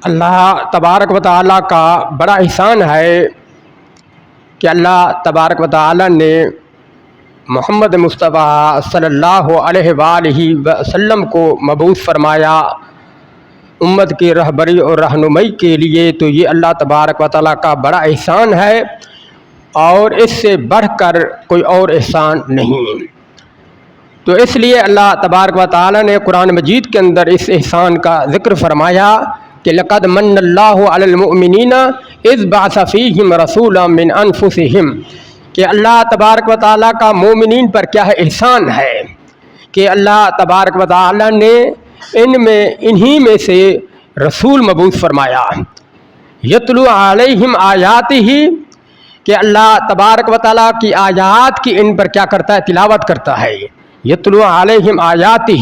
اللہ تبارک و تعالیٰ کا بڑا احسان ہے کہ اللہ تبارک و تعالیٰ نے محمد مصطفیٰ صلی اللہ علیہ وآلہ وسلم کو مبعوث فرمایا امت کی رہبری اور رہنمائی کے لیے، تو یہ اللہ تبارک و تعالیٰ کا بڑا احسان ہے اور اس سے بڑھ کر کوئی اور احسان نہیں۔ تو اس لیے اللہ تبارک و تعالیٰ نے قرآن مجید کے اندر اس احسان کا ذکر فرمایا کہ لقد من اللہ علی المؤمنین اذ بعث فیہم رسولا من انفسہم، کہ اللہ تبارک و تعالیٰ کا مومنین پر کیا ہے احسان ہے کہ اللہ تبارک و تعالیٰ نے انہی میں سے رسول مبعوث فرمایا، یتلو علیہم آیاتہ، کہ اللہ تبارک و تعالیٰ کی آیات کی ان پر کیا کرتا ہے، تلاوت کرتا ہے، یتلو علیہم آیاتہ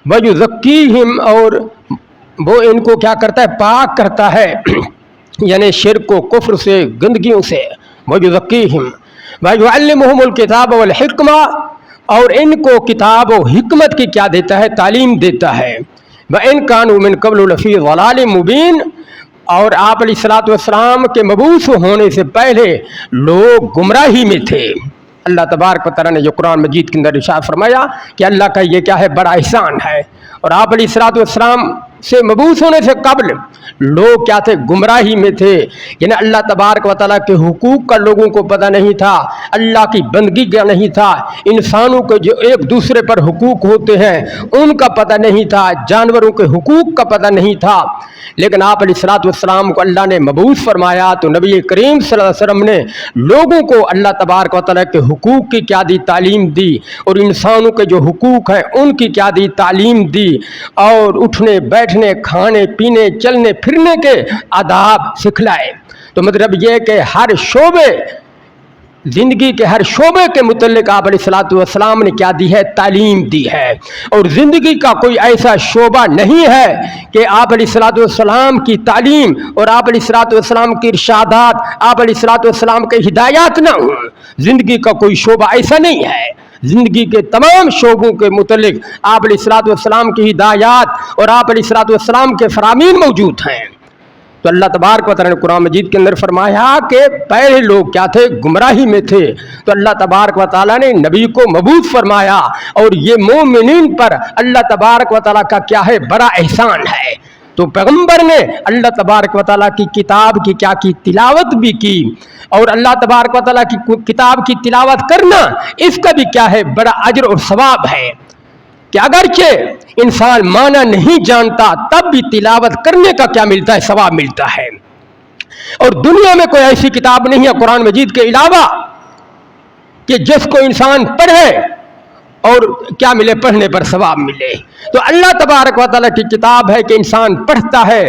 ویزکیہم، اور وہ ان کو کیا کرتا ہے، پاک کرتا ہے، یعنی شرک و کفر سے، گندگیوں سے، ویزکیہم ویعلمہم الکتاب والحکمہ، اور ان کو کتاب و حکمت کی کیا دیتا ہے، تعلیم دیتا ہے، وَإِن كَانُوا مِن قَبْلُ لَفِي ضَلَالٍ مُبِينٍ، اور آپ علیہ الصلوۃ والسلام کے مبعوث ہونے سے پہلے لوگ گمراہی میں تھے۔ اللہ تبارک و تعالیٰ نے جو قرآن مجید کے اندر ارشاد فرمایا کہ اللہ کا یہ کیا ہے، بڑا احسان ہے، اور آپ علیہ الصلوۃ والسلام سے مبعوث ہونے سے قبل لوگ کیا تھے، گمراہی میں تھے، یعنی اللہ تبارک و تعالیٰ کے حقوق کا لوگوں کو پتہ نہیں تھا، اللہ کی بندگی کا نہیں تھا، انسانوں کے جو ایک دوسرے پر حقوق ہوتے ہیں ان کا پتہ نہیں تھا، جانوروں کے حقوق کا پتہ نہیں تھا۔ لیکن آپ علیہ الصلوۃ والسلام کو اللہ نے مبعوث فرمایا تو نبی کریم صلی اللہ علیہ وسلم نے لوگوں کو اللہ تبارک و تعالیٰ کے حقوق کی کیا دی، تعلیم دی، اور انسانوں کے جو حقوق ہیں ان کی کیا دی، تعلیم دی، اور اٹھنے بیٹھنے کھانے پینے چلنے پھرنے کے آداب سکھلائے۔ تو مطلب یہ کہ ہر شعبے، زندگی کے ہر شعبے کے متعلق آپ علیہ الصلوۃ والسلام نے کیا دی ہے، تعلیم دی ہے، اور زندگی کا کوئی ایسا شعبہ نہیں ہے کہ آپ علیہ الصلوۃ والسلام کی تعلیم اور آپ علیہ الصلوۃ والسلام کی ارشادات، آپ علیہ الصلوۃ والسلام کے ہدایات نہ ہوں۔ زندگی کا کوئی شعبہ ایسا نہیں ہے، زندگی کے تمام شعبوں کے متعلق آپ علیہ الصلوۃ والسلام کی ہدایات اور آپ علیہ الصلوۃ والسلام کے فرامین موجود ہیں۔ تو اللہ تبارک و تعالیٰ نے قرآن مجید کے اندر فرمایا کہ پہلے لوگ کیا تھے، گمراہی میں تھے، تو اللہ تبارک و تعالیٰ نے نبی کو مبعوث فرمایا، اور یہ مومنین پر اللہ تبارک و تعالیٰ کا کیا ہے، بڑا احسان ہے۔ تو پیغمبر نے اللہ تبارک و تعالیٰ کی کتاب کی کیا کی، تلاوت بھی کی، اور اللہ تبارک و تعالیٰ کی کتاب کی تلاوت کرنا اس کا بھی کیا ہے، بڑا اجر اور ثواب ہے، کہ اگرچہ انسان معنی نہیں جانتا تب بھی تلاوت کرنے کا کیا ملتا ہے، ثواب ملتا ہے۔ اور دنیا میں کوئی ایسی کتاب نہیں ہے قرآن مجید کے علاوہ کہ جس کو انسان پڑھے اور کیا ملے، پڑھنے پر ثواب ملے۔ تو اللہ تبارک و تعالیٰ کی کتاب ہے کہ انسان پڑھتا ہے،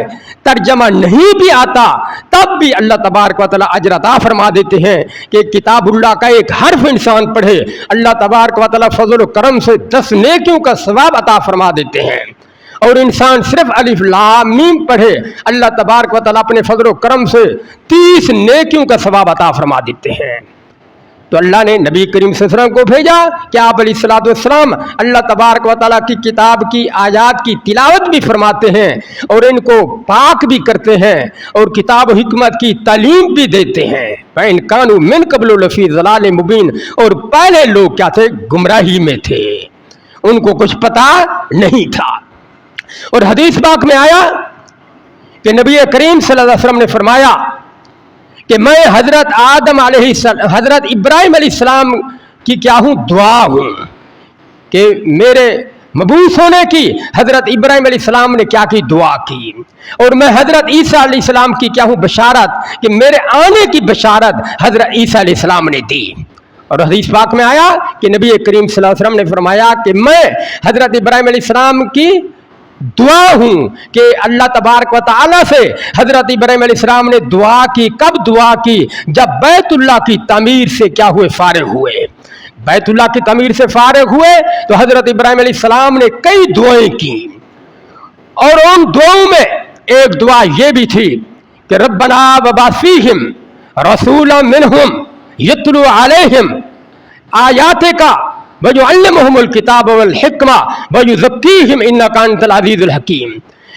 ترجمہ نہیں بھی آتا تب بھی اللہ تبارک و تعالیٰ اجر عطا فرما دیتے ہیں کہ کتاب اللہ کا ایک حرف انسان پڑھے، اللہ تبارک و تعالیٰ فضل و کرم سے 10 نیکیوں کا ثواب عطا فرما دیتے ہیں۔ اور انسان صرف الف لام میم پڑھے، اللہ تبارک و تعالیٰ اپنے فضل و کرم سے 30 نیکیوں کا ثواب عطا فرما دیتے ہیں۔ تو اللہ نے نبی کریم صلی اللہ علیہ وسلم کو بھیجا کہ آپ علیہ الصلوۃ والسلام اللہ تبارک و تعالیٰ کی کتاب کی آیات کی تلاوت بھی فرماتے ہیں، اور ان کو پاک بھی کرتے ہیں، اور کتاب و حکمت کی تعلیم بھی دیتے ہیں۔ فَإِن كَانُوا مِن قَبْلُ لَفِي ضَلَالٍ مُبِينٍ، اور پہلے لوگ کیا تھے، گمراہی میں تھے، ان کو کچھ پتہ نہیں تھا۔ اور حدیث پاک میں آیا کہ نبی کریم صلی اللہ علیہ وسلم نے فرمایا کہ میں حضرت ابراہیم علیہ السلام کی کیا ہوں، دعا ہوں، کہ میرے مبعوث ہونے کی حضرت ابراہیم علیہ السلام نے کیا کی، دعا کی، اور میں حضرت عیسیٰ علیہ السلام کی کیا ہوں، بشارت، کہ میرے آنے کی بشارت حضرت عیسیٰ علیہ السلام نے دی۔ اور حدیث پاک میں آیا کہ نبی کریم صلی اللہ علیہ وسلم نے فرمایا کہ میں حضرت ابراہیم علیہ السلام کی دعا ہوں، کہ اللہ تبارک و تعالیٰ سے حضرت ابراہیم علیہ السلام نے دعا کی، کب دعا کی، جب بیت اللہ کی تعمیر سے کیا ہوئے، فارغ ہوئے۔ بیت اللہ کی تعمیر سے فارغ ہوئے تو حضرت ابراہیم علیہ السلام نے کئی دعائیں کی، اور ان دعاؤں میں ایک دعا یہ بھی تھی کہ ربنا وبعث فیہم رسولا منہم یتلو علیہم آیاتک وَيُعَلِّمُهُمُ الْكِتَابَ وَالْحِکْمَةَ وَيُزَکِّیہم إِنَّکَ أَنْتَ الْعَزِیزُ الْحَکیم،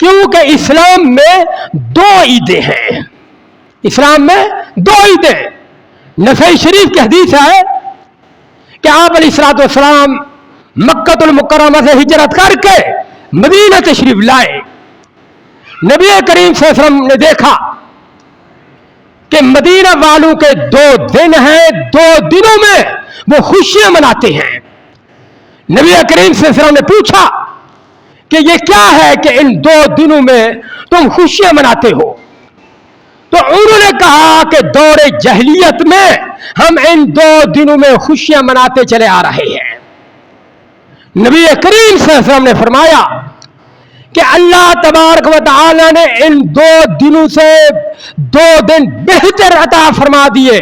کیونکہ اسلام میں دو عیدیں ہیں، اسلام میں دو عیدیں۔ نسائی شریف کی حدیث ہے کہ آپ علیہ الصلوۃ والسلام مکہ المکرمہ سے ہجرت کر کے مدینہ تشریف لائے۔ نبی کریم صلی اللہ علیہ وسلم نے دیکھا کہ مدینہ والوں کے 2 دن ہیں، 2 دنوں میں وہ خوشیاں مناتے ہیں۔ نبی کریم صلی اللہ علیہ وسلم نے پوچھا کہ یہ کیا ہے کہ ان 2 دنوں میں تم خوشیاں مناتے ہو؟ تو انہوں نے کہا کہ دور جاہلیت میں ہم ان 2 دنوں میں خوشیاں مناتے چلے آ رہے ہیں۔ نبی کریم صلی اللہ علیہ وسلم نے فرمایا کہ اللہ تبارک و تعالی نے ان 2 دنوں سے 2 دن بہتر عطا فرما دیے،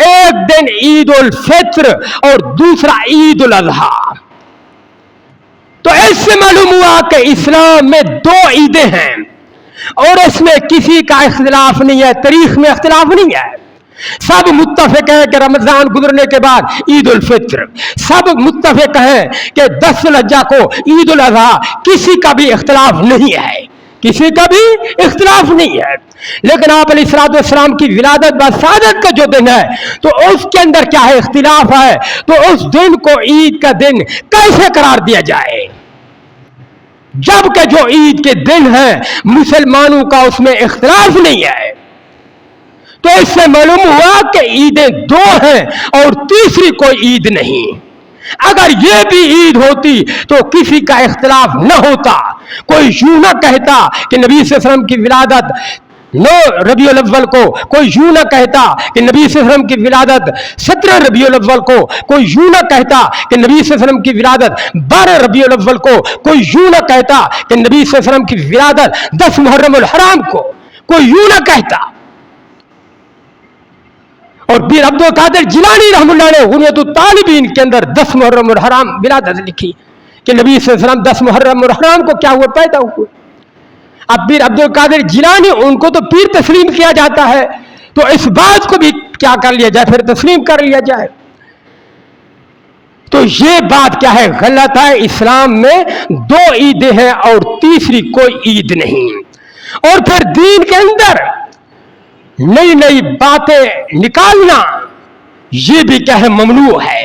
ایک دن عید الفطر اور دوسرا عید الاضحیٰ۔ تو اس سے معلوم ہوا کہ اسلام میں 2 عیدیں ہیں اور اس میں کسی کا اختلاف نہیں ہے، تاریخ میں اختلاف نہیں ہے۔ سب متفق ہیں کہ رمضان گزرنے کے بعد عید الفطر، سب متفق ہیں کہ 10 ذوالحجہ کو عید الاضحیٰ، کسی کا بھی اختلاف نہیں ہے، کسی کا بھی اختلاف نہیں ہے۔ لیکن آپ علیہ الصلوۃ والسلام کی ولادت بسعادت کا جو دن ہے تو اس کے اندر کیا ہے؟ اختلاف ہے۔ تو اس دن کو عید کا دن کیسے قرار دیا جائے جبکہ جو عید کے دن ہیں مسلمانوں کا اس میں اختلاف نہیں ہے؟ تو اس سے معلوم ہوا کہ عیدیں 2 ہیں اور تیسری کوئی عید نہیں۔ اگر یہ بھی عید ہوتی تو کسی کا اختلاف نہ ہوتا، کوئی یوں نہ کہتا کہ نبی صلی اللہ علیہ وسلم کی ولادت 9 ربیع الاول کو، کوئی یوں نہ کہتا کہ نبی صلی اللہ علیہ وسلم کی ولادت 17 ربیع الاول کو، کوئی یوں نہ کہتا کہ نبی صلی اللہ علیہ وسلم کی ولادت 12 ربیع الاول کو، کوئی یوں نہ کہتا کہ نبی صلی اللہ علیہ وسلم کی ولادت 10 محرم الحرام کو، کوئی یوں نہ کہتا۔ اور پیر عبد القادر جیلانی رحم اللہ نے غنیۃ الطالبین کے اندر 10 محرم الحرام ولادت لکھی کہ نبی صلی اللہ علیہ وسلم 10 محرم الحرام کو کیا ہوا؟ پیدا ہوئے۔ اب پیر عبد القادر جیلانی، ان کو تو پیر تسلیم کیا جاتا ہے، تو اس بات کو بھی کیا کر لیا جائے؟ پھر تسلیم کر لیا جائے۔ تو یہ بات کیا ہے؟ غلط ہے۔ اسلام میں 2 عیدیں ہیں اور تیسری کوئی عید نہیں۔ اور پھر دین کے اندر نئی نئی باتیں نکالنا یہ بھی کیا ہے؟ ممنوع ہے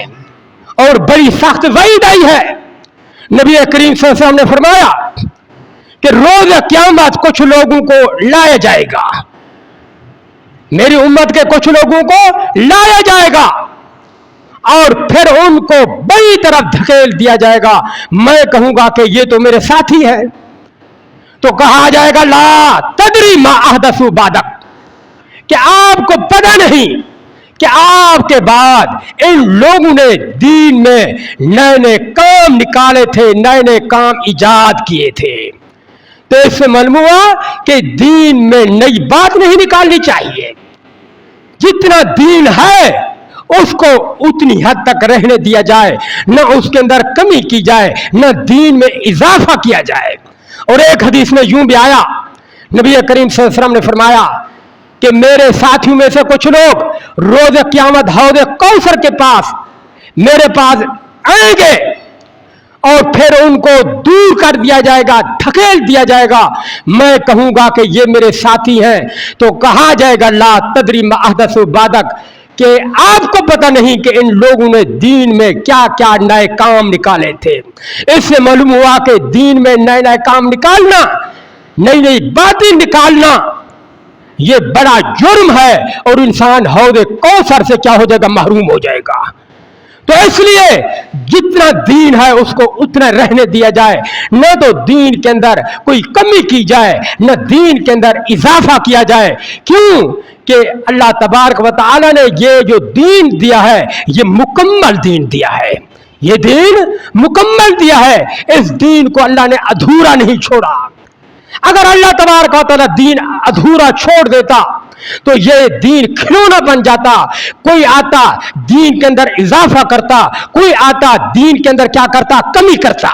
اور بڑی سخت وعید آئی ہے۔ نبی کریم صلی اللہ علیہ وسلم نے فرمایا کہ روز قیامت کچھ لوگوں کو لایا جائے گا، میری امت کے کچھ لوگوں کو لایا جائے گا اور پھر ان کو بڑی طرف دھکیل دیا جائے گا۔ میں کہوں گا کہ یہ تو میرے ساتھی ہے، تو کہا جائے گا لا تدری ما احدثوا بعدک، کہ آپ کو پتہ نہیں کہ آپ کے بعد ان لوگوں نے دین میں نئے نئے کام نکالے تھے، نئے نئے کام ایجاد کیے تھے۔ تو اس سے معلوم ہوا کہ دین میں نئی بات نہیں نکالنی چاہیے، جتنا دین ہے اس کو اتنی حد تک رہنے دیا جائے، نہ اس کے اندر کمی کی جائے، نہ دین میں اضافہ کیا جائے۔ اور ایک حدیث میں یوں بھی آیا، نبی کریم صلی اللہ علیہ وسلم نے فرمایا کہ میرے ساتھیوں میں سے کچھ لوگ روز قیامت حوض کوثر کے پاس میرے پاس آئیں گے اور پھر ان کو دور کر دیا جائے گا، دھکیل دیا جائے گا۔ میں کہوں گا کہ یہ میرے ساتھی ہیں، تو کہا جائے گا لا تدری ما احدثوا بعدک، کہ آپ کو پتہ نہیں کہ ان لوگوں نے دین میں کیا کیا نئے کام نکالے تھے۔ اس سے معلوم ہوا کہ دین میں نئے نئے کام نکالنا، نئی نئی باتیں نکالنا یہ بڑا جرم ہے اور انسان حوض کوثر سے کیا ہو جائے گا؟ محروم ہو جائے گا۔ تو اس لیے جتنا دین ہے اس کو اتنا رہنے دیا جائے، نہ تو دین کے اندر کوئی کمی کی جائے، نہ دین کے اندر اضافہ کیا جائے۔ کیوں کہ اللہ تبارک و تعالی نے یہ جو دین دیا ہے یہ مکمل دین دیا ہے، یہ دین مکمل دیا ہے، اس دین کو اللہ نے ادھورا نہیں چھوڑا۔ اگر اللہ تبارک و تعالی دین ادھورا چھوڑ دیتا تو یہ دین کھلونا بن جاتا، کوئی آتا دین کے اندر اضافہ کرتا، کوئی آتا دین کے اندر کیا کرتا؟ کمی کرتا۔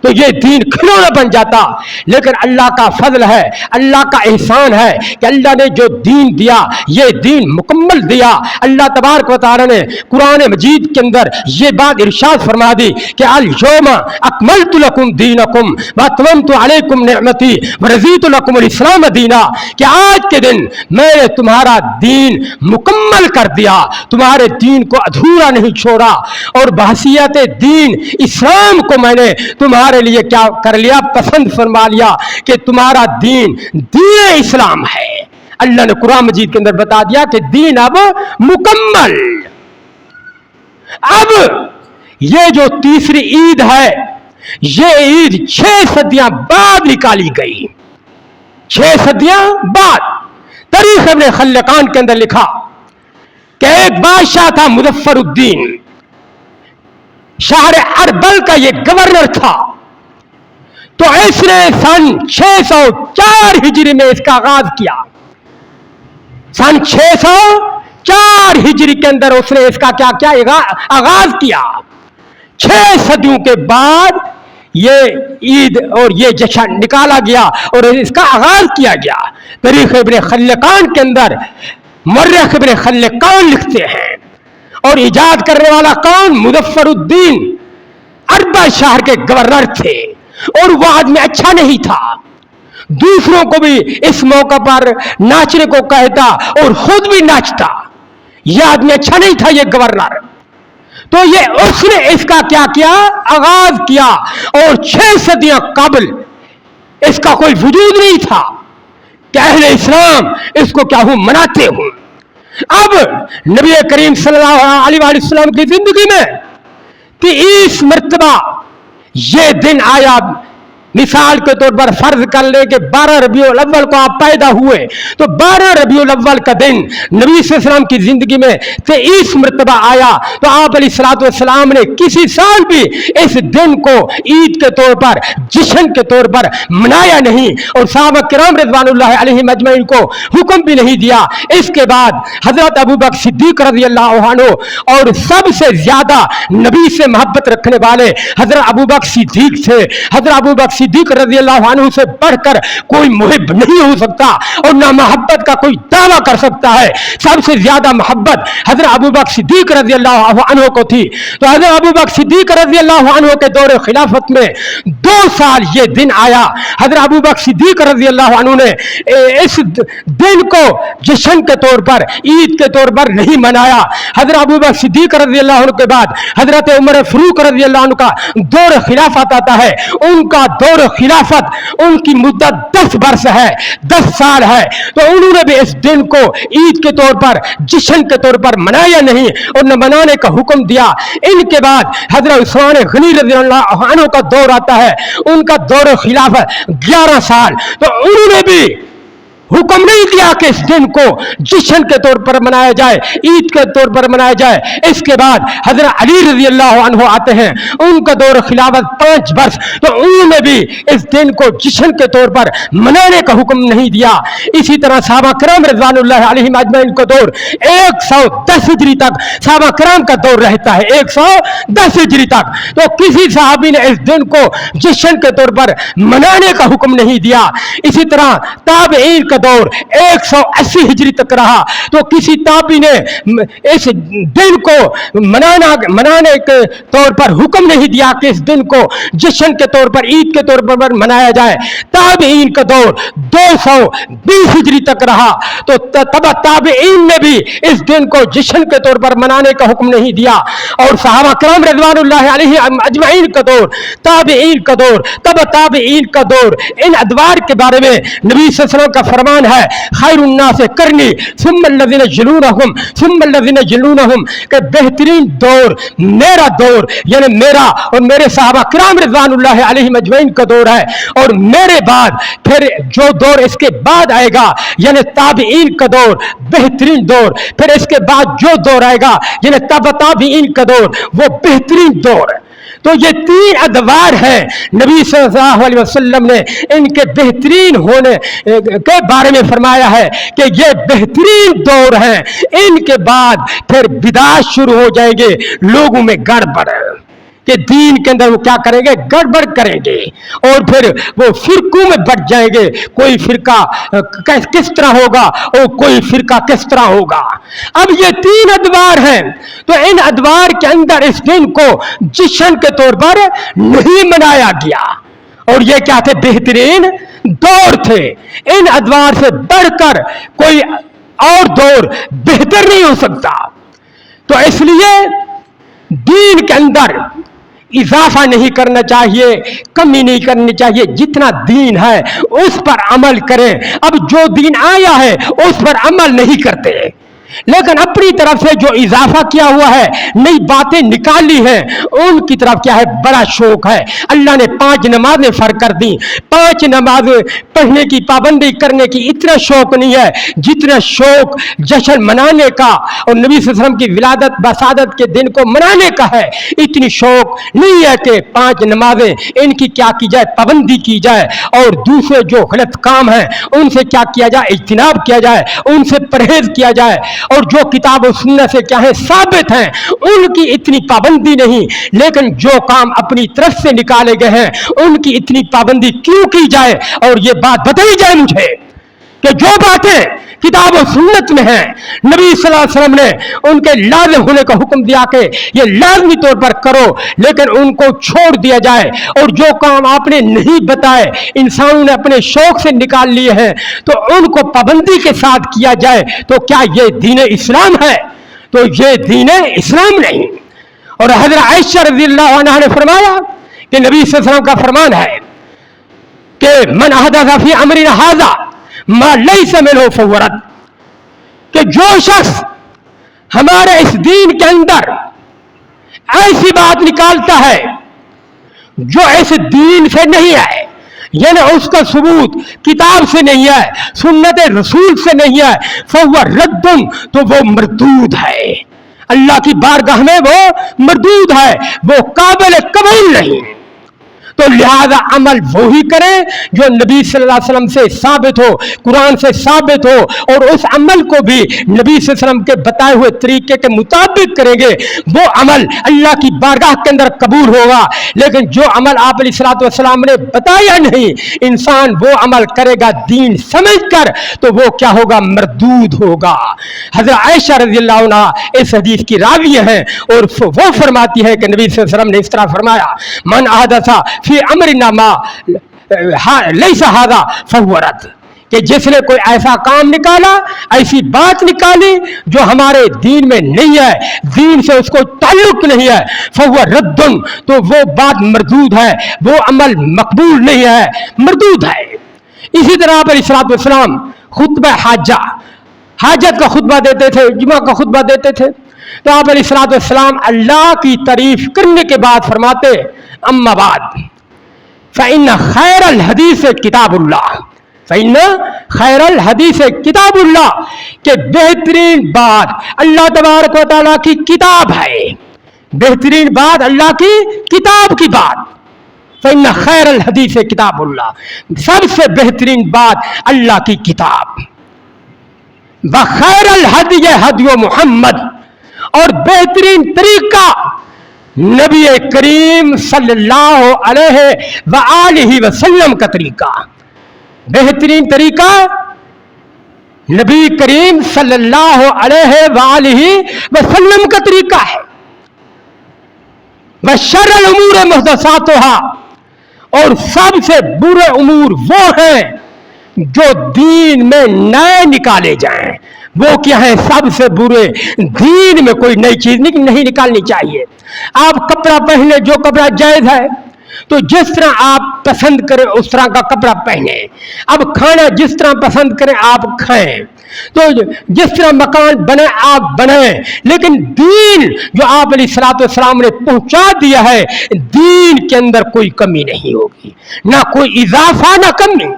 تو یہ دین کھلونا بن جاتا. لیکن اللہ کا فضل ہے, اللہ کا احسان ہے کہ اللہ نے جو دین دیا یہ دین مکمل دیا. اللہ تبارک و تعالی نے قرآن مجید کے اندر یہ بات ارشاد فرما دی کہ الیوم اکملت لکم دینکم واتممت علیکم نعمتی ورضیت لکم الاسلام دینا, کہ آج کے دن میں نے تمہارا دین مکمل کر دیا, تمہارے دین کو ادھورا نہیں چھوڑا, اور بحیثیت دین اسلام کو میں نے تمہارے لیے کیا کر لیا, پسند فرما لیا کہ تمہارا دین دین اسلام ہے. اللہ نے قرآن مجید کے اندر بتا دیا کہ دین اب مکمل. اب یہ جو تیسری عید ہے یہ عید 6 صدیاں بعد نکالی گئی. 6 صدیاں بعد. تاریخ ابن خلقان کے اندر لکھا کہ ایک بادشاہ تھا مظفر الدین, شہر اربل کا یہ گورنر تھا. تو اس نے سن 604 ہجری میں اس کا آغاز کیا. سن 604 ہجری کے اندر اس نے اس کا کیا آغاز کیا. 6 صدیوں کے بعد یہ عید اور یہ جشن نکالا گیا اور اس کا آغاز کیا گیا. تاریخ ابن خلقان کے اندر مورخ ابن خلقان لکھتے ہیں, اور ایجاد کرنے والا کون؟ مظفر الدین اربل شہر کے گورنر تھے, اور وہ آدمی اچھا نہیں تھا, دوسروں کو بھی اس موقع پر ناچنے کو کہتا اور خود بھی ناچتا. یہ آدمی اچھا نہیں تھا یہ گورنر. تو یہ اس نے اس کا کیا آغاز کیا, اور 6 صدیاں قبل اس کا کوئی وجود نہیں تھا کہ اہل اسلام اس کو کیا ہوں مناتے ہوں. اب نبی کریم صلی اللہ علیہ وسلم کی زندگی میں 30 مرتبہ یہ دن آیا. مثال کے طور پر فرض کر لیں کہ 12 ربیع الاول کو آپ پیدا ہوئے, تو 12 ربیع الاول کا دن نبی صلی اللہ علیہ وسلم کی زندگی میں 23 مرتبہ آیا. تو آپ علیہ الصلوۃ والسلام نے کسی سال بھی اس دن کو عید کے طور پر, جشن کے طور پر منایا نہیں, اور صحابہ کرام رضوان اللہ علیہم اجمعین کو حکم بھی نہیں دیا. اس کے بعد حضرت ابوبکر صدیق رضی اللہ عنہ, اور سب سے زیادہ نبی سے محبت رکھنے والے حضرت ابوبکر صدیق تھے. حضرت ابوبکر صدیق رضی اللہ عنہ سے بڑھ کر کوئی محب نہیں ہو سکتا, اور نہ محبت کا کوئی دعویٰ کر سکتا ہے. سب سے زیادہ محبت حضرت ابوبکر صدیق رضی اللہ عنہ کو تھی. تو حضرت ابوبکر صدیق رضی اللہ عنہ کے دور خلافت میں 2 سال یہ دن آیا. حضرت ابوبکر صدیق رضی اللہ عنہ نے اس دن کو جشن کے طور پر, عید کے طور پر نہیں منایا. حضرت ابوبکر صدیق رضی اللہ عنہ کے بعد حضرت عمر فاروق رضی اللہ عنہ کا دور خلافت آتا ہے. ان کا دور خلافت ان کی مدت 10 برس ہے, 10 سال ہے. تو انہوں نے بھی اس دن کو عید کے طور پر, جشن کے طور پر منایا نہیں, اور نہ منانے کا حکم دیا. ان کے بعد حضرت عثمان غنی رضی اللہ عنہ کا دور آتا ہے, ان کا دور خلافت 11 سال. تو انہوں نے بھی حکم نہیں دیا کہ اس دن کو جشن کے طور پر منایا جائے, عید کے طور پر منایا جائے. اس کے بعد حضرت علی رضی اللہ عنہ آتے ہیں, ان کا دور خلافت 5 برس. تو انہوں نے بھی اس دن کو جشن کے طور پر منانے کا حکم نہیں دیا. اسی طرح صحابہ کرام رضوان اللہ علیہم اجمعین کا دور 110 ہجری تک صحابہ کرام کا دور رہتا ہے, 110 ہجری تک. تو کسی صحابی نے اس دن کو جشن کے طور پر منانے کا حکم نہیں دیا. اسی طرح تابعین کا دور 180 ہجری تک رہا, تو کسی تابعی نے اس دن کو منانے کے طور پر حکم نہیں دیا کہ اس دن کو جشن کے طور پر, عید کے طور پر منایا جائے. تابعین کا دور 220 ہجری تک رہا, تو تب تابعین نے بھی اس دن کو جشن کے طور پر منانے کا حکم نہیں دیا. اور صحابہ کرام رضوان اللہ علیہم اجمعین کا دور, تابعین کا دور, تب تابعین کا دور, ان ادوار کے بارے میں نبی صلی اللہ علیہ وسلم کا فرمان ہے, خیر الناس کرنی ثم الذین یلونہم ثم الذین یلونہم, کہ بہترین دور میرا دور, یعنی میرا اور میرے صحابہ کرام رضوان اللہ علیہم اجمعین کا دور ہے, اور میرے بعد پھر جو دور اس کے بعد آئے گا یعنی تابعین کا دور بہترین دور, پھر اس کے بعد جو دور آئے گا یعنی تابعین کا دور وہ بہترین دور. تو یہ 3 ادوار ہیں نبی صلی اللہ علیہ وسلم نے ان کے بہترین ہونے کے بارے میں فرمایا ہے کہ یہ بہترین دور ہیں, ان کے بعد پھر بدعات شروع ہو جائیں گے, لوگوں میں گڑبڑ. کہ دین کے اندر وہ کیا کریں گے؟ گڑبڑ کریں گے اور پھر وہ فرقوں میں بٹ جائیں گے. کوئی فرقہ کس طرح ہوگا اور کوئی فرقہ کس طرح ہوگا. اب یہ 3 ادوار ہیں، تو ان ادوار کے اندر اس دن کو جشن کے طور پر نہیں منایا گیا، اور یہ کیا تھے؟ بہترین دور تھے. ان ادوار سے بڑھ کر کوئی اور دور بہتر نہیں ہو سکتا. تو اس لیے دین کے اندر اضافہ نہیں کرنا چاہیے، کمی نہیں کرنی چاہیے. جتنا دین ہے اس پر عمل کریں. اب جو دین آیا ہے اس پر عمل نہیں کرتے، لیکن اپنی طرف سے جو اضافہ کیا ہوا ہے، نئی باتیں نکالی ہیں، ان کی طرف کیا ہے؟ بڑا شوق ہے. اللہ نے 5 نمازیں فرض کر دی، 5 نمازیں پڑھنے کی پابندی کرنے کی اتنا شوق نہیں ہے جتنا شوق جشن منانے کا اور نبی صلی اللہ علیہ وسلم کی ولادت بسادت کے دن کو منانے کا ہے. اتنی شوق نہیں ہے کہ 5 نمازیں ان کی کیا کی جائے؟ پابندی کی جائے، اور دوسرے جو غلط کام ہیں ان سے کیا کیا جائے؟ اجتناب کیا جائے، ان سے پرہیز کیا جائے. اور جو کتاب و سنت سے کیا ہے؟ ثابت ہیں، ان کی اتنی پابندی نہیں. لیکن جو کام اپنی طرف سے نکالے گئے ہیں ان کی اتنی پابندی کیوں کی جائے؟ اور یہ بات بتائی جائے مجھے کہ جو باتیں کتاب و سنت میں ہیں، نبی صلی اللہ علیہ وسلم نے ان کے لازم ہونے کا حکم دیا کہ یہ لازمی طور پر کرو، لیکن ان کو چھوڑ دیا جائے. اور جو کام آپ نے نہیں بتائے، انسانوں نے اپنے شوق سے نکال لیے ہیں، تو ان کو پابندی کے ساتھ کیا جائے. تو کیا یہ دین اسلام ہے؟ تو یہ دین اسلام نہیں. اور حضرت عائشہ رضی اللہ عنہا نے فرمایا کہ نبی صلی اللہ علیہ وسلم کا فرمان ہے کہ من احدث فی امرنا ھذا ما لیس منہ فہو رد، کہ جو شخص ہمارے اس دین کے اندر ایسی بات نکالتا ہے جو اس دین سے نہیں ہے، یعنی اس کا ثبوت کتاب سے نہیں ہے، سنت رسول سے نہیں ہے، فہو رد، تو وہ مردود ہے. اللہ کی بارگاہ میں وہ مردود ہے، وہ قابل قبول نہیں. تو لہذا عمل وہی کریں جو نبی صلی اللہ علیہ وسلم سے ثابت ہو، قرآن سے ثابت ہو، اور اس عمل کو بھی نبی صلی اللہ علیہ وسلم کے بتائے ہوئے طریقے کے مطابق کریں گے، وہ عمل اللہ کی بارگاہ کے اندر قبول ہوگا. لیکن جو عمل آپ علیہ الصلوۃ والسلام نے بتایا نہیں، انسان وہ عمل کرے گا دین سمجھ کر، تو وہ کیا ہوگا؟ مردود ہوگا. حضرت عائشہ رضی اللہ عنہ اس حدیث کی راوی ہیں، اور وہ فرماتی ہے کہ نبی صلی اللہ علیہ وسلم نے اس طرح فرمایا: من احدث فی امرنا ما لیس ھذا فہو رد، کہ جس نے کوئی ایسا کام نکالا، ایسی بات نکالی جو ہمارے دین میں نہیں ہے، دین سے اس کو تعلق نہیں ہے، فہو رد، تو وہ بات مردود ہے، وہ عمل مقبول نہیں ہے، مردود ہے. اسی طرح آپ علیہ الصلوۃ والسلام خطبہ حاجت کا خطبہ دیتے تھے، جمعہ کا خطبہ دیتے تھے، تو آپ علیہ الصلوۃ والسلام اللہ کی تعریف کرنے کے بعد فرماتے: اما بعد فإن خیر الحدیث کتاب اللہ، فإن خیر الحدیث کتاب اللہ، کہ بہترین بات اللہ تبارک و تعالیٰ کی کتاب ہے، بہترین بات اللہ کی کتاب کی بات. فإن خیر الحدیث کتاب اللہ، سب سے بہترین بات اللہ کی کتاب. وخیر الہدی ہدی محمد، اور بہترین طریقہ نبی کریم صلی اللہ علیہ وآلہ وسلم کا طریقہ. بہترین طریقہ نبی کریم صلی اللہ علیہ وآلہ وسلم کا طریقہ ہے. وشر الامور محدثاتها، اور سب سے برے امور وہ ہیں جو دین میں نئے نکالے جائیں. وہ کیا ہے؟ سب سے برے. دین میں کوئی نئی چیز نہیں نکالنی چاہیے. آپ کپڑا پہنے جو کپڑا جائز ہے، تو جس طرح آپ پسند کریں اس طرح کا کپڑا پہنے. اب کھانا جس طرح پسند کریں آپ کھائیں، تو جس طرح مکان بنے آپ بنائیں. لیکن دین جو آپ علیہ الصلوۃ والسلام نے پہنچا دیا ہے، دین کے اندر کوئی کمی نہیں ہوگی، نہ کوئی اضافہ نہ کمی.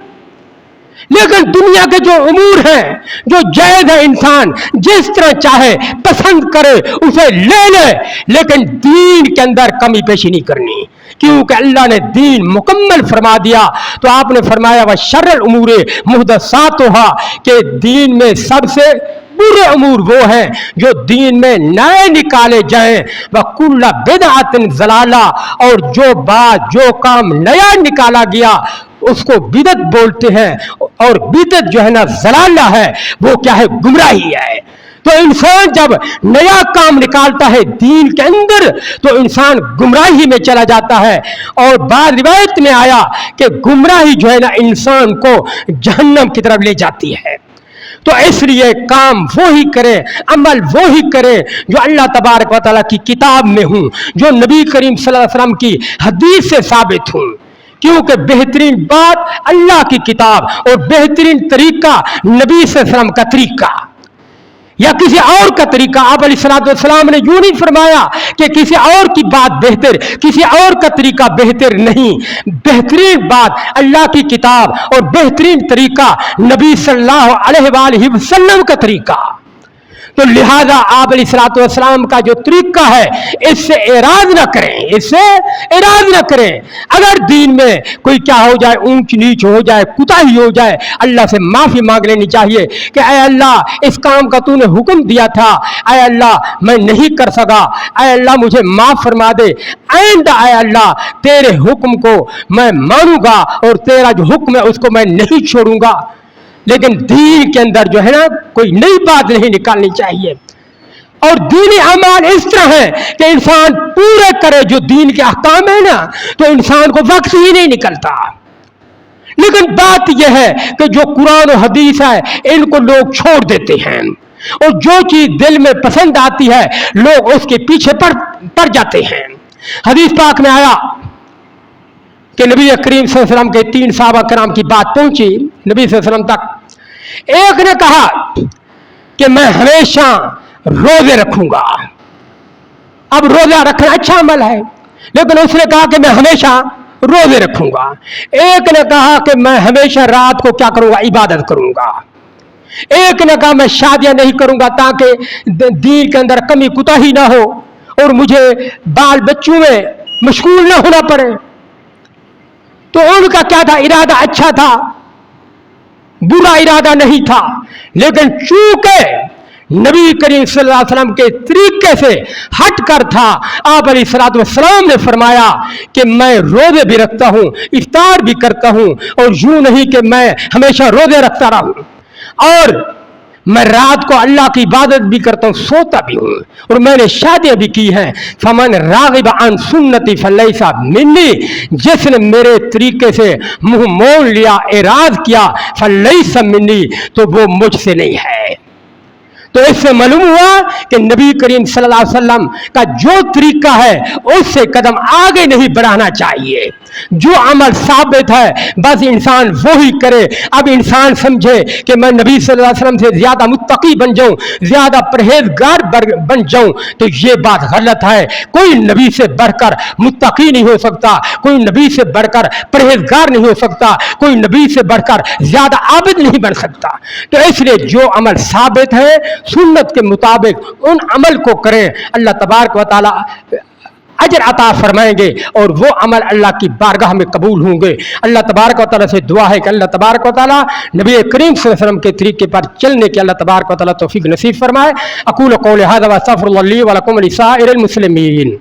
لیکن دنیا کے جو امور ہیں، جو جائز ہے، انسان جس طرح چاہے پسند کرے اسے لے لے، لیکن دین کے اندر کمی پیشی نہیں کرنی، کیونکہ اللہ نے دین مکمل فرما دیا. تو آپ نے فرمایا وشر الامور محدثاتها، کہ دین میں سب سے برے امور وہ ہیں جو دین میں نئے نکالے جائیں، وَكُلَّ بِدْعَةٍ ضَلَالَةٍ، اور جو بات جو کام نیا نکالا گیا اس کو بدعت بولتے ہیں، اور بدعت جو ہے نا ضلالہ ہے، وہ کیا ہے؟ گمراہی ہے۔ تو انسان جب نیا کام نکالتا ہے دین کے اندر تو انسان گمراہی میں چلا جاتا ہے، اور بعض روایت میں آیا کہ گمراہی جو ہے نا انسان کو جہنم کی طرف لے جاتی ہے۔ تو اس لیے کام وہی کرے، عمل وہی کرے جو اللہ تبارک و تعالیٰ کی کتاب میں ہوں، جو نبی کریم صلی اللہ علیہ وسلم کی حدیث سے ثابت ہوں، کیونکہ بہترین بات اللہ کی کتاب اور بہترین طریقہ نبی صلی اللہ علیہ وسلم کا طریقہ، یا کسی اور کا طریقہ۔ آپ علیہ الصلوۃ والسلام نے یوں نہیں فرمایا کہ کسی اور کی بات بہتر، کسی اور کا طریقہ بہتر نہیں، بہترین بات اللہ کی کتاب اور بہترین طریقہ نبی صلی اللہ علیہ وآلہ وسلم کا طریقہ۔ تو لہذا آپ علیہ الصلوۃ والسلام کا جو طریقہ ہے اس سے اعراض نہ کریں، اس سے اعراض نہ کریں۔ اگر دین میں کوئی کیا ہو جائے، اونچ نیچ ہو جائے، کوتاہی ہو جائے، اللہ سے معافی مانگ لینی چاہیے کہ اے اللہ اس کام کا تو نے حکم دیا تھا، اے اللہ میں نہیں کر سکا، اے اللہ مجھے معاف فرما دے، آئندہ اے اللہ تیرے حکم کو میں مانوں گا اور تیرا جو حکم ہے اس کو میں نہیں چھوڑوں گا۔ لیکن دین کے اندر جو ہے نا کوئی نئی بات نہیں نکالنی چاہیے۔ اور دینی اعمال اس طرح ہے کہ انسان پورے کرے جو دین کے احکام ہے نا تو انسان کو وقت ہی نہیں نکلتا۔ لیکن بات یہ ہے کہ جو قرآن و حدیث ہے ان کو لوگ چھوڑ دیتے ہیں، اور جو چیز دل میں پسند آتی ہے لوگ اس کے پیچھے پڑ جاتے ہیں۔ حدیث پاک میں آیا کہ نبی کریم صلی اللہ علیہ وسلم کے 3 صحابہ کرام کی بات پہنچی نبی صلی اللہ علیہ وسلم تک۔ ایک نے کہا کہ میں ہمیشہ روزے رکھوں گا۔ اب روزہ رکھنا اچھا عمل ہے، لیکن اس نے کہا کہ میں ہمیشہ روزے رکھوں گا۔ ایک نے کہا کہ میں ہمیشہ رات کو کیا کروں گا؟ عبادت کروں گا۔ ایک نے کہا میں شادیاں نہیں کروں گا تاکہ دین کے اندر کمی کوتاہی نہ ہو اور مجھے بال بچوں میں مشغول نہ ہونا پڑے۔ تو ان کا کیا تھا؟ ارادہ اچھا تھا، برا ارادہ نہیں تھا، لیکن چونکہ نبی کریم صلی اللہ علیہ وسلم کے طریقے سے ہٹ کر تھا، آپ علیہ الصلوۃ والسلام نے فرمایا کہ میں روزے بھی رکھتا ہوں، افطار بھی کرتا ہوں، اور یوں نہیں کہ میں ہمیشہ روزے رکھتا رہوں، اور میں رات کو اللہ کی عبادت بھی کرتا ہوں، سوتا بھی ہوں، اور میں نے شادیاں بھی کی ہیں۔ فمن راغب عن سنتی فلیس منی، جس نے میرے طریقے سے منہ موڑ لیا، اعراض کیا، فلیس منی، تو وہ مجھ سے نہیں ہے۔ تو اس سے معلوم ہوا کہ نبی کریم صلی اللہ علیہ وسلم کا جو طریقہ ہے اس سے قدم آگے نہیں بڑھانا چاہیے۔ جو عمل ثابت ہے بس انسان وہی کرے۔ اب انسان سمجھے کہ میں نبی صلی اللہ علیہ وسلم سے زیادہ متقی بن جاؤں، زیادہ پرہیزگار بن جاؤں، تو یہ بات غلط ہے۔ کوئی نبی سے بڑھ کر متقی نہیں ہو سکتا، کوئی نبی سے بڑھ کر پرہیزگار نہیں ہو سکتا، کوئی نبی سے بڑھ کر زیادہ عابد نہیں بن سکتا۔ تو اس لیے جو عمل ثابت ہے سنت کے مطابق ان عمل کو کریں، اللہ تبارک و تعالی اجر عطا فرمائیں گے، اور وہ عمل اللہ کی بارگاہ میں قبول ہوں گے۔ اللہ تبارک و تعالیٰ سے دعا ہے کہ اللہ تبارک و تعالیٰ نبی کریم صلی اللہ علیہ وسلم کے طریقے پر چلنے کے اللہ تبارک و تعالیٰ توفیق نصیب فرمائے۔ اقول قولی ھذا واستغفر اللہ لی ولکم ولسائر المسلمین۔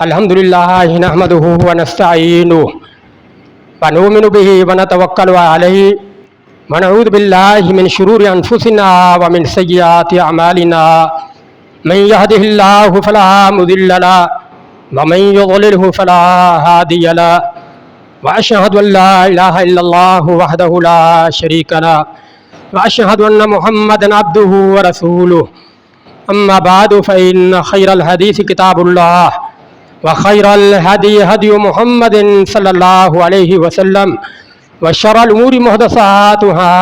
الحمدللہ نحمدہ ونستعینہ ونؤمن بہ ونتوکل علیہ ونعوذ باللہ من شرور انفسنا ومن سیئات اعمالنا من یہدہ اللہ فلا مضل لہ ومن یضللہ فلا ہادی لہ واشہد ان لا الہ الا اللہ وحدہ لا شریک لہ واشہد ان محمدا عبدہ ورسولہ۔ اما بعد فإن خير الحديث كتاب الله وخير الهدي هدي محمد صلى الله عليه وسلم وشر الأمور محدثاتها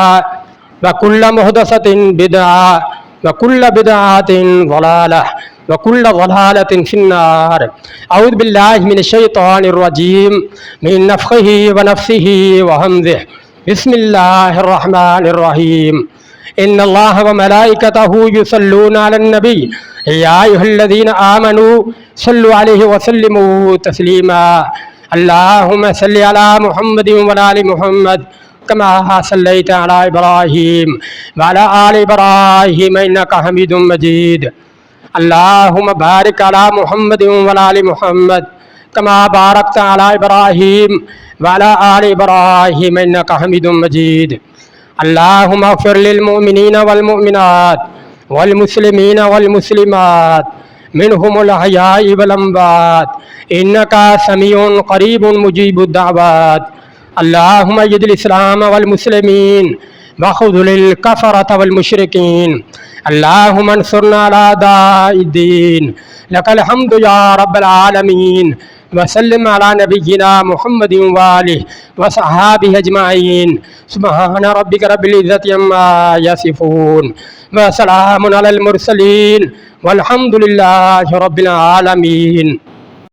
وكل محدثة بدعة وكل بدعة ضلالة وكل ضلالة في النار۔ أعوذ بالله من الشيطان الرجيم من نفخه ونفثه وهمزه۔ بسم اللہ الرحمن الرحیم ان اللہ وملائکتہ یصلون علی النبی یا ایھا الذین آمنوا صلوا علیہ وسلموا تسلیما اللہم صلی علی محمد وعلی آل محمد كما صليت على إبراهيم وعلى آل إبراهيم إنك حميد مجيد اللهم بارك على محمد وعلى آل محمد كما باركت على إبراهيم وعلى آل إبراهيم إنك حميد مجيد اللهم اغفر للمؤمنين والمؤمنات والمسلمين والمسلمات منهم الأحياء والأموات إنك سميع قريب مجيب الدعوات اللهم اجد الإسلام والمسلمين وخذل الكفرة والمشركين اللهم انصرنا على أعداء الدين لك الحمد يا رب العالمين وسلم على نبينا محمد وآله وصحابه أجمعين سبحان ربك رب العزة عما يصفون وسلام على المرسلين والحمد لله رب العالمين.